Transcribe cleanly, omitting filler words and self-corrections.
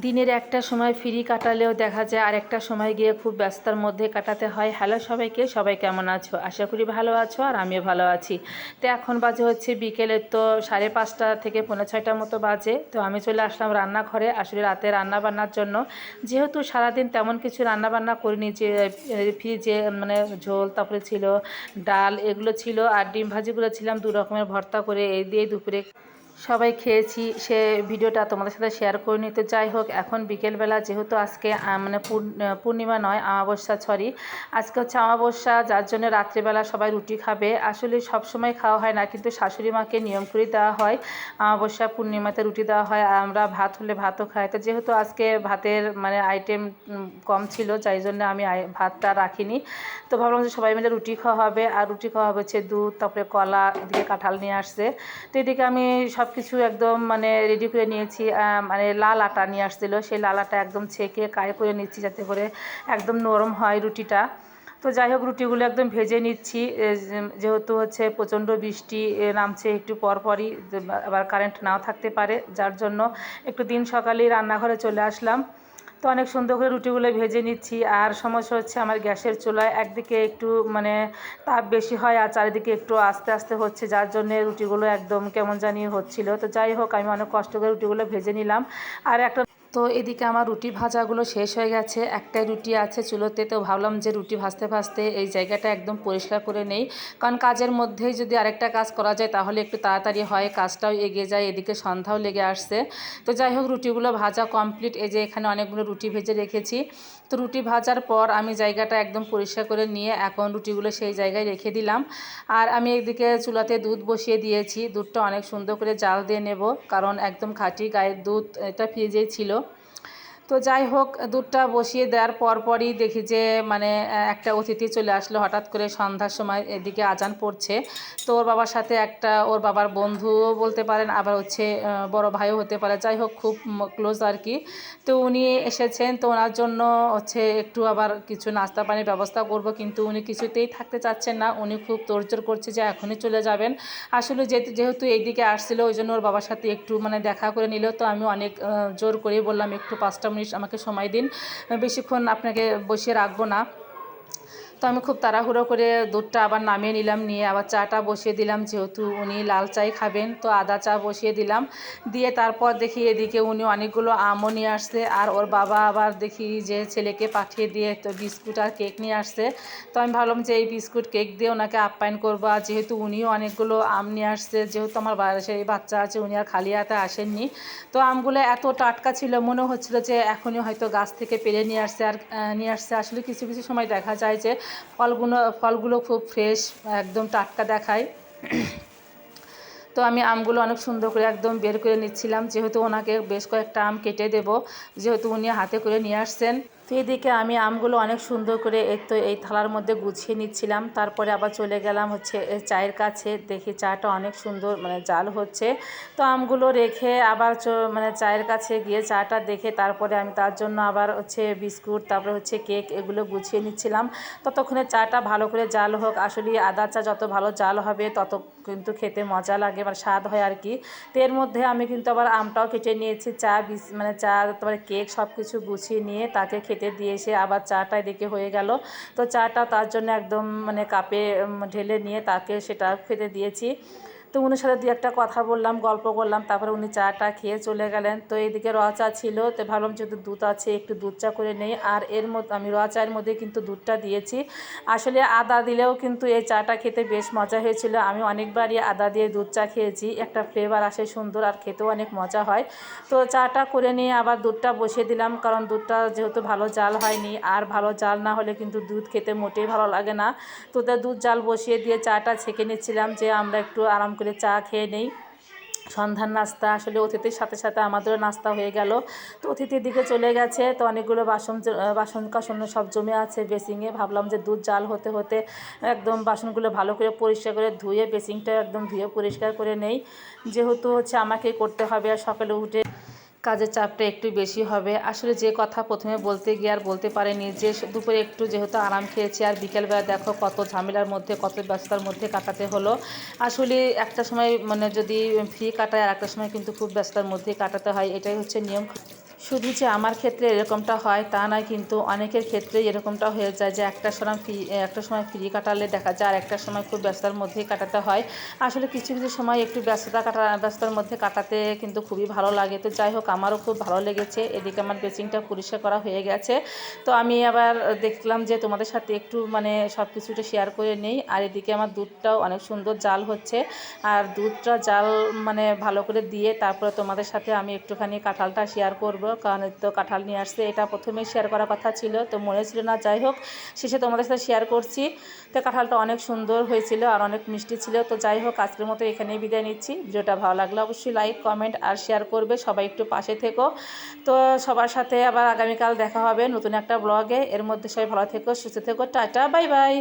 দিনের একটা সময় ফ্রি কাটালেও দেখা যায় আরেকটা সময় গিয়ে খুব ব্যস্ততার মধ্যে কাটাতে হয়। হ্যালো সবাইকে, সবাই কেমন আছো? আশা করি ভালো আছো আর আমিও ভালো আছি। তো এখন বাজে হচ্ছে বিকেলের তো 5:30 থেকে 5:45 মতো বাজে। তো আমি চলে আসলাম রান্নাঘরে আসলে রাতে রান্না বান্নার জন্য। যেহেতু সারাদিন তেমন কিছু রান্না বান্না করিনি, যে ফ্রিজে মানে ঝোল তারপরে ছিল ডাল, এগুলো ছিল আর ডিম ভাজিগুলো ছিলাম 2 রকমের ভর্তা করে, এই দিয়ে দুপুরে সবাই খেয়েছি। সে ভিডিওটা তোমাদের সাথে শেয়ার করে নিতে। যাই হোক, এখন বিকেলবেলা যেহেতু আজকে মানে পূর্ণিমা নয়, অমাবস্যা, সরি, আজকে হচ্ছে অমাবস্যা, যার জন্য রাত্রিবেলা সবাই রুটি খাবে। আসলে সব সময় খাওয়া হয় না, কিন্তু শাশুড়ি মাকে নিয়ম করে দেওয়া হয় অমাবস্যা পূর্ণিমাতে রুটি দেওয়া হয়, আর আমরা ভাত হলে ভাতও খাই। তো যেহেতু আজকে ভাতের মানে আইটেম কম ছিল, যাই জন্য আমি ভাতটা রাখিনি। তো ভাবলাম যে সবাই মিলে রুটি খাওয়া হবে, আর রুটি খাওয়া হচ্ছে দুধ, তারপরে কলা, এদিকে কাঁঠাল নিয়ে আসছে। তো এদিকে আমি সব কিছু একদম মানে রেডি করে নিয়েছি। মানে লাল আটা নিয়ে আসছিল, সেই লাল আটা একদম ছেঁকে কায় করে নিচ্ছি যাতে করে একদম নরম হয় রুটিটা। তো যাই হোক, রুটিগুলো একদম ভেজে নিচ্ছি। যেহেতু হচ্ছে প্রচণ্ড বৃষ্টি নামছে একটু পরপরই, আবার কারেন্ট নাও থাকতে পারে, যার জন্য একটু দিন সকালেই রান্নাঘরে চলে আসলাম। তো অনেক সুন্দর করে রুটিগুলো ভেজে নিচ্ছি। আর সমস্যা হচ্ছে আমার গ্যাসের চুলায় একদিকে একটু মানে তাপ বেশি হয় আর চারিদিকে একটু আস্তে আস্তে হচ্ছে, যার জন্য রুটিগুলো একদম কেমন জানি হচ্ছিল। তো যাই হোক, আমি অনেক কষ্ট করে রুটিগুলো ভেজে নিলাম। আর একটা তো এদিকে আমার রুটি ভাজাগুলো শেষ হয়ে গেছে, একটাই রুটি আছে চুলোতে। তো ভাবলাম যে রুটি ভাজতে ভাজতে এই জায়গাটা একদম পরিষ্কার করে নেই, কারণ কাজের মধ্যেই যদি আরেকটা কাজ করা যায় তাহলে একটু তাড়াতাড়ি হয়, কাজটাও এগিয়ে যায়। এদিকে সন্ধ্যাও লেগে আসছে। তো যাই হোক, রুটিগুলো ভাজা কমপ্লিট। এই যে এখানে অনেকগুলো রুটি ভেজে রেখেছি। তো রুটি ভাজার পর আমি জায়গাটা একদম পরিষ্কার করে নিয়ে এখন রুটিগুলো সেই জায়গায় রেখে দিলাম। আর আমি এদিকে চুলাতে দুধ বসিয়ে দিয়েছি। দুধটা অনেক সুন্দর করে জাল দিয়ে নেব, কারণ একদম খাঁটি গায়ের দুধ, এটা ফ্রিজেই ছিল। তো যাই হোক, দুধটা বসিয়ে দেওয়ার পরপরই দেখি যে মানে একটা অতিথি চলে আসলো হঠাৎ করে সন্ধ্যার সময়। এদিকে আজান পড়ছে। তো ওর বাবার সাথে একটা, ওর বাবার বন্ধুও বলতে পারেন, আবার হচ্ছে বড় ভাইও হতে পারে, যাই হোক খুব ক্লোজ আর কি। তো উনি এসেছেন, তো ওনার জন্য হচ্ছে একটু আবার কিছু নাস্তা পানির ব্যবস্থা করব, কিন্তু উনি কিছুতেই থাকতে চাচ্ছেন না। উনি খুব তোড়জোড় করছে যে এখনই চলে যাবেন। আসলে যেহেতু এইদিকে আসছিল, ওই জন্য ওর বাবার সাথে একটু মানে দেখা করে নিল। তো আমি অনেক জোর করেই বললাম একটু 5টা মিনিট আমাকে সময় দিন, বেশিক্ষণ আপনাকে বসিয়ে রাখবো না। তো আমি খুব তাড়াহুড়ো করে দুধটা আবার নামিয়ে নিলাম, নিয়ে আবার চাটা বসিয়ে দিলাম, যেহেতু উনি লাল চাই খাবেন। তো আদা চা বসিয়ে দিলাম, দিয়ে তারপর দেখি এদিকে উনি অনেকগুলো আমও নিয়ে আসছে, আর ওর বাবা আবার দেখি যে ছেলেকে পাঠিয়ে দিয়ে তো বিস্কুট আর কেক নিয়ে আসছে। তো আমি ভাবলাম যে এই বিস্কুট কেক দিয়ে ওনাকে আপ্যায়ন করবো, আর যেহেতু উনিও অনেকগুলো আম নিয়ে আসছে, যেহেতু আমার সেই বাচ্চা আছে, উনি আর খালি হাতে আসেননি। তো আমগুলো এত টাটকা ছিল, মনে হচ্ছিল যে এখনই হয়তো গাছ থেকে পেড়ে নিয়ে আসছে। আসলে কিছু কিছু সময় দেখা যায় যে ফলগুলো খুব ফ্রেশ, একদম টাটকা দেখায়। তো আমি আমগুলো অনেক সুন্দর করে একদম বের করে নিচ্ছিলাম, যেহেতু ওনাকে বেশ কয়েকটা আম কেটে দেব, যেহেতু উনি হাতে করে নিয়ে আসছেন। তো এদিকে আমি আমগুলো অনেক সুন্দর করে এই থালার মধ্যে গুছিয়ে নিচ্ছিলাম। তারপরে আবার চলে গেলাম হচ্ছে চায়ের কাছে, দেখি চাটা অনেক সুন্দর মানে জাল হচ্ছে। তো আমগুলো রেখে আবার মানে চায়ের কাছে গিয়ে চাটা দেখে তারপরে আমি তার জন্য আবার হচ্ছে বিস্কুট, তারপরে হচ্ছে কেক, এগুলো গুছিয়ে নিচ্ছিলাম। ততক্ষণে চাটা ভালো করে জাল হোক। আসলে আদা চা যত ভালো জাল হবে তত কিন্তু খেতে মজা লাগে, মানে স্বাদ হয় আর কি। তো এর মধ্যে আমি কিন্তু আবার আমটাও কেটে নিয়েছি, মানে চা তারপরে কেক সব কিছু গুছিয়ে নিয়ে তাকে খেতে দিয়ে এসে আবার চাটা এদিকে হয়ে গেল। তো চাটা তার জন্য একদম মানে কাপে ঢেলে নিয়ে তাকে সেটা খেতে দিয়েছি। তো উনির সাথে দু একটা কথা বললাম, গল্প করলাম, তারপরে উনি চাটা খেয়ে চলে গেলেন। তো এইদিকে র চা ছিল, তো ভাবলাম যেহেতু দুধ আছে একটু দুধ চা করে নেই। আর এর মধ্যে আমি র চায়ের মধ্যে কিন্তু দুধটা দিয়েছি। আসলে আদা দিলেও কিন্তু এই চাটা খেতে বেশ মজা হয়েছিল। আমি অনেকবারই আদা দিয়ে দুধ চা খেয়েছি, একটা ফ্লেভার আসে সুন্দর, আর খেতেও অনেক মজা হয়। তো চাটা করে নিয়ে আবার দুধটা বসিয়ে দিলাম, কারণ দুধটা যেহেতু ভালো জাল হয়নি, আর ভালো জাল না হলে কিন্তু দুধ খেতে মোটেই ভালো লাগে না। তো দুধ জাল বসিয়ে দিয়ে চাটা ছেঁকে নিচ্ছিলাম, যে আমরা একটু আরাম করে চা খেয়ে নেই। সন্ধ্যার নাস্তা আসলে অতিথির সাথে সাথে আমাদেরও নাস্তা হয়ে গেল। তো অতিথির দিকে চলে গেছে, তো অনেকগুলো বাসন কাসন সব জমে আছে বেসিংয়ে। ভাবলাম যে দুধ জাল হতে হতে একদম বাসনগুলো ভালো করে পরিষ্কার করে ধুয়ে বেসিংটা একদম ধুয়ে পরিষ্কার করে নেই, যেহেতু হচ্ছে আমাকেই করতে হবে, আর সকালে উঠে কাজের চাপটা একটু বেশি হবে। আসলে যে কথা প্রথমে বলতে গিয়ে আর বলতে পারিনি, যে দুপুরে একটু যেহেতু আরাম খেয়েছি, আর বিকেলবেলা দেখো কত ঝামেলার মধ্যে কত ব্যস্ততার মধ্যে কাটাতে হলো। আসলে একটা সময় মানে যদি ফ্রি কাটায়, আর একটা সময় কিন্তু খুব ব্যস্ততার মধ্যেই কাটাতে হয়, এটাই হচ্ছে নিয়ম। শুধু যে আমার ক্ষেত্রে এরকমটা হয় তা নয়, কিন্তু অনেকের ক্ষেত্রে এরকমটা হয়ে যায় যে একটা সময় ফ্রি কাটালে দেখা যায় আর একটা সময় খুব ব্যস্ততার মধ্যেই কাটাতে হয়। আসলে কিছু কিছু সময় একটু ব্যস্ততার মধ্যে কাটাতে কিন্তু খুবই ভালো লাগে। তো যাই হোক, আমারও খুব ভালো লেগেছে। এদিকে আমার বেসিনটা পরিষ্কার করা হয়ে গেছে। তো আমি আবার দেখলাম যে তোমাদের সাথে একটু মানে সব কিছুটা শেয়ার করে নেই। আর এদিকে আমার দুধটাও অনেক সুন্দর জাল হচ্ছে। আর দুধটা জাল মানে ভালো করে দিয়ে তারপরে তোমাদের সাথে আমি একটুখানি কাঁঠালটা শেয়ার করব, কারণ তো কাঁঠাল নিয়ে আসছে, এটা প্রথমেই শেয়ার করার কথা ছিল, তো মনে ছিল না। যাই হোক, শেষে তোমাদের সাথে শেয়ার করছি। তো কাঁঠালটা অনেক সুন্দর হয়েছিল আর অনেক মিষ্টি ছিল। তো যাই হোক, আজকের মতো এখানেই বিদায় নিচ্ছি। ভিডিওটা ভালো লাগলে অবশ্যই লাইক, কমেন্ট আর শেয়ার করবে। সবাই একটু পাশে থেকো। তো সবার সাথে আবার আগামীকাল দেখা হবে নতুন একটা ব্লগে। এর মধ্যে সবাই ভালো থেকো, সুস্থ থেকো। Tata, bye bye.